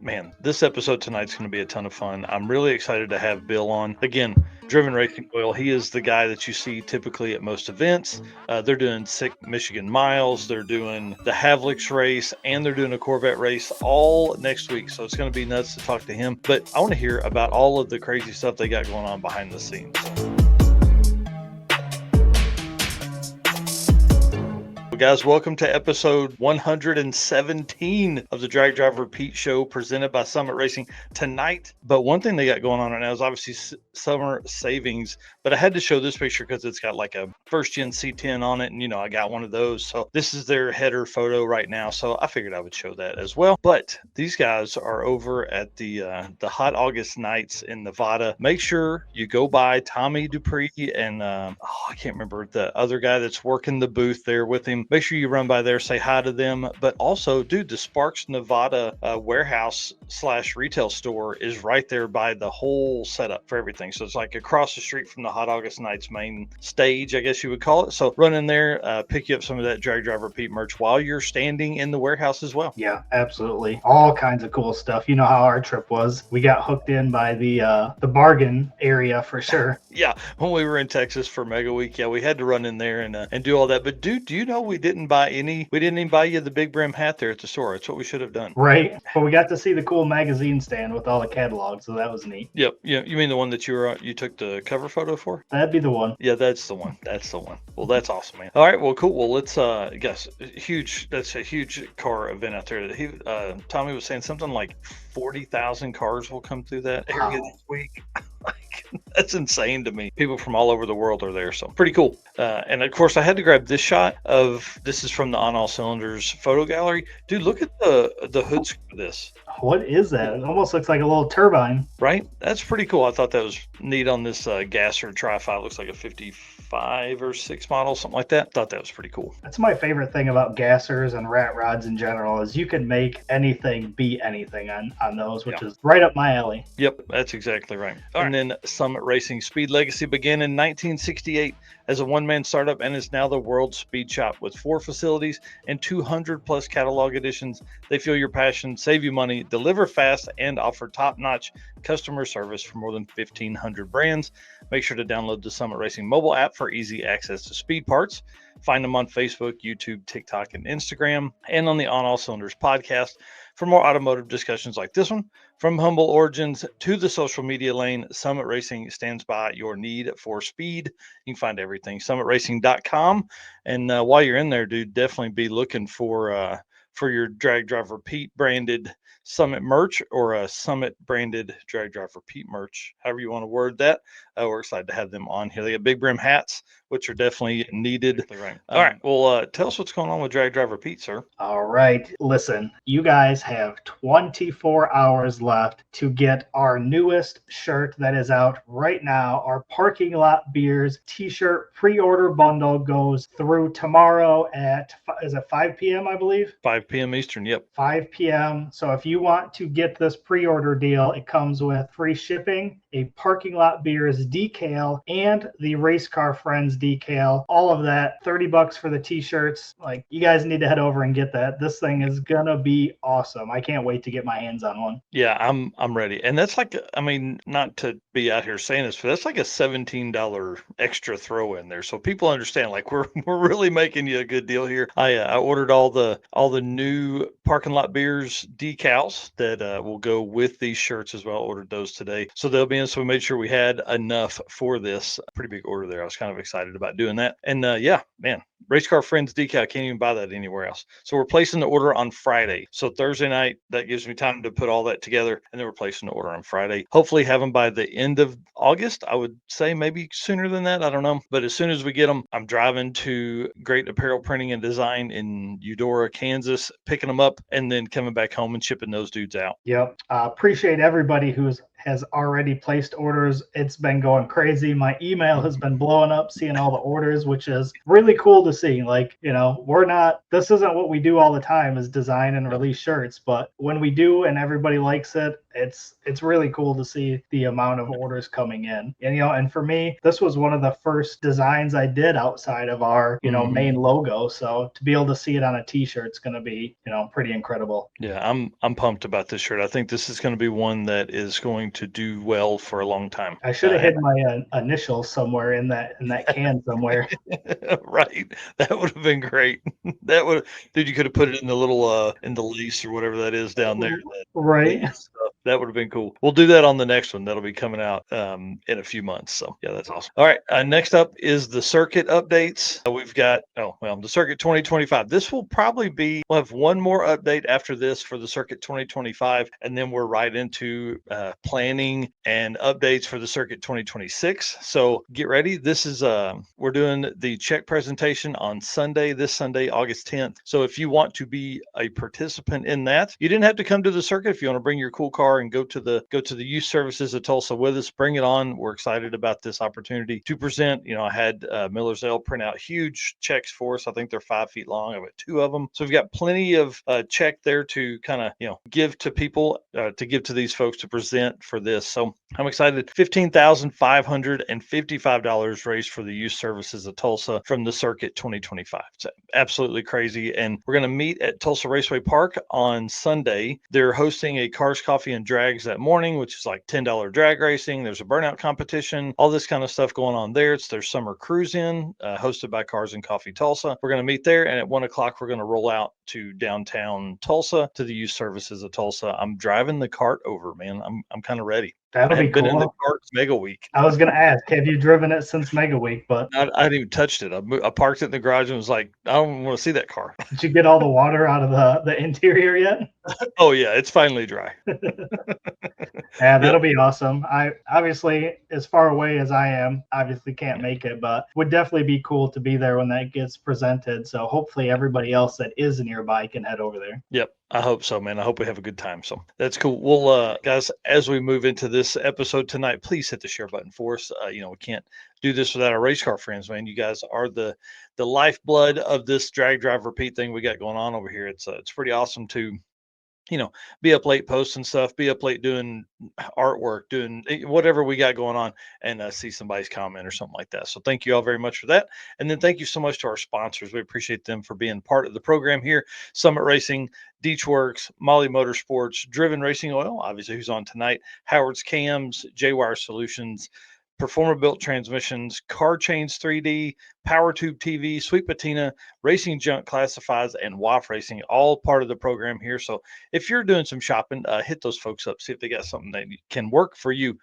man, this episode tonight's going to be a ton of fun. I'm really excited to have Bill on. Again, Driven Racing Oil. He is the guy that you see typically at most events. They're doing Sick Michigan Miles. They're doing the Havlicks race, and they're doing a Corvette race all next week. So it's going to be nuts to talk to him. But I want to hear about all of the crazy stuff they got going on behind the scenes. Guys, welcome to episode 117 of the Drag Driver Pete Show presented by Summit Racing tonight. But one thing they got going on right now is obviously summer savings. But I had to show this picture because it's got like a first gen C10 on it. And, you know, I got one of those. So this is their header photo right now. So I figured I would show that as well. But these guys are over at the Hot August Nights in Nevada. Make sure you go by Tommy Dupree and I can't remember the other guy that's working the booth there with him. Make sure you run by there, say hi to them. But also, dude, the Sparks Nevada warehouse / retail store is right there by the whole setup for everything. So it's like across the street from the Hot August Nights main stage, I guess you would call it. So run in there, pick you up some of that Drag Driver Pete merch while you're standing in the warehouse as well. Yeah, absolutely. All kinds of cool stuff. You know how our trip was. We got hooked in by the bargain area for sure. Yeah, when we were in Texas for Mega Week, yeah, we had to run in there and do all that. But dude, do you know we didn't even buy you the big brim hat there at the store. It's what we should have done. Right. But we got to see the cool magazine stand with all the catalogs, so that was neat. Yep. Yeah. You mean the one that you took the cover photo for? That'd be the one. Yeah, that's the one. That's the one. Well, that's awesome, man. All right. Well, cool. Well, let's guess. That's a huge car event out there. Tommy was saying something like 40,000 cars will come through that area this week. That's insane to me. People from all over the world are there, so pretty cool. And of course, I had to grab this shot of this is from the On All Cylinders photo gallery. Dude, look at the hood scoop of this. What is that? It almost looks like a little turbine. Right? That's pretty cool. I thought that was neat on this Gasser Tri-5. Looks like a 55 or 6 model, something like that. Thought that was pretty cool. That's my favorite thing about Gassers and rat rods in general is you can make anything beat anything on those, which is right up my alley. Yep, that's exactly right. And then Summit Racing Speed Legacy began in 1968 as a one-man startup and is now the world's speed shop with 4 facilities and 200 plus catalog editions. They feel your passion, save you money, deliver fast, and offer top-notch customer service for more than 1,500 brands. Make sure to download the Summit Racing mobile app for easy access to speed parts. Find them on Facebook, YouTube, TikTok, and Instagram, and on the On All Cylinders podcast for more automotive discussions like this one. From humble origins to the social media lane, Summit Racing stands by your need for speed. You can find everything summitracing.com. And while you're in there, dude, definitely be looking for your Drag Driver Pete branded Summit merch or a Summit branded Drag Driver Pete merch, however you want to word that. We're excited to have them on here. They got big brim hats, which are definitely needed. Right. All right. Well, tell us what's going on with Drag Driver Pete, sir. All right. Listen, you guys have 24 hours left to get our newest shirt that is out right now. Our Parking Lot Beers t-shirt pre-order bundle goes through tomorrow at, is it 5 p.m., I believe? 5 p.m. Eastern. Yep. 5 p.m. So if you want to get this pre-order deal, it comes with free shipping, a Parking Lot Beers decal, and the Race Car Friends decal. All of that, $30 for the t-shirts. Like, you guys need to head over and get that. This thing is gonna be awesome. I can't wait to get my hands on one. Yeah, I'm ready. And that's like, I mean, not to be out here saying this, but that's like a $17 extra throw in there. So people understand, like, we're really making you a good deal here. I ordered all the new Parking Lot Beers decals that will go with these shirts as well. Ordered those today, so they'll be in. So we made sure we had enough for this pretty big order there. I was kind of excited about doing that. And yeah, man, Race Car Friends decal, I can't even buy that anywhere else. So we're placing the order on Friday. So Thursday night, that gives me time to put all that together, and then we're placing the order on Friday. Hopefully have them by the end of August. I would say maybe sooner than that. I don't know. But as soon as we get them, I'm driving to Great Apparel Printing and Design in Eudora, Kansas, picking them up, and then coming back home and shipping those dudes out. Yep. Appreciate everybody who's has already placed orders. It's been going crazy. My email has been blowing up seeing all the orders, which is really cool to see. Like, this isn't what we do all the time, is design and release shirts, but when we do and everybody likes it, it's really cool to see the amount of orders coming in. And for me, this was one of the first designs I did outside of our main logo. So to be able to see it on a t-shirt, it's going to be pretty incredible. Yeah, I'm pumped about this shirt. I think this is going to be one that is going to do well for a long time. I should have hid my initials somewhere in that can somewhere. Right, that would have been great. Dude, you could have put it in the little in the lace or whatever that is down there. Right. That would have been cool. We'll do that on the next one. That'll be coming out in a few months. So yeah, that's awesome. All right, next up is the circuit updates. We've got the circuit 2025. This will probably be. We'll have one more update after this for the circuit 2025, and then we're right into planning and updates for the circuit 2026. So get ready. This is we're doing the check presentation on Sunday, this Sunday, August 10th. So if you want to be a participant in that, you didn't have to come to the circuit. If you want to bring your cool car and go to the Youth Services of Tulsa with us, bring it on. We're excited about this opportunity to present. I had Miller's L print out huge checks for us. I think they're 5 feet long. I've got 2 of them. So we've got plenty of check there to kind of, give to people, to give to these folks to present for this. So I'm excited. $15,555 raised for the Youth Services of Tulsa from the Circuit 2025. It's absolutely crazy. And we're going to meet at Tulsa Raceway Park on Sunday. They're hosting a Cars, Coffee, and Drags that morning, which is like $10 drag racing. There's a burnout competition, all this kind of stuff going on there. It's their summer cruise-in, hosted by Cars and Coffee Tulsa. We're going to meet there, and at 1 o'clock, we're going to roll out to downtown Tulsa to the Youth Services of Tulsa. I'm driving the cart over, man. I'm kind of ready. That'll be cool. Been in the cart Mega Week. I was going to ask, have you driven it since Mega Week? But I hadn't even touched it. I parked it in the garage and was like, I don't want to see that car. Did you get all the water out of the interior yet? Oh yeah, it's finally dry. Yeah, that'll be awesome. I obviously, as far away as I am, obviously can't make it, but would definitely be cool to be there when that gets presented. So hopefully everybody else that is nearby can head over there. Yep. I hope so, man. I hope we have a good time. So that's cool. Well, guys, as we move into this episode tonight, please hit the share button for us. We can't do this without our race car friends, man. You guys are the lifeblood of this drag, drive, repeat thing we got going on over here. It's pretty awesome to be up late posting stuff, be up late doing artwork, doing whatever we got going on, and see somebody's comment or something like that. So thank you all very much for that. And then thank you so much to our sponsors. We appreciate them for being part of the program here. Summit Racing, Deatschwerks, Mahle Motorsports, Driven Racing Oil, obviously who's on tonight, Howard's Cams, JayWire Solutions, Performa Built Transmissions, Car Chains 3D, PowerTube TV, Sweet Patina, Racing Junk Classifieds, and WAF Racing, all part of the program here. So if you're doing some shopping, hit those folks up, see if they got something that can work for you.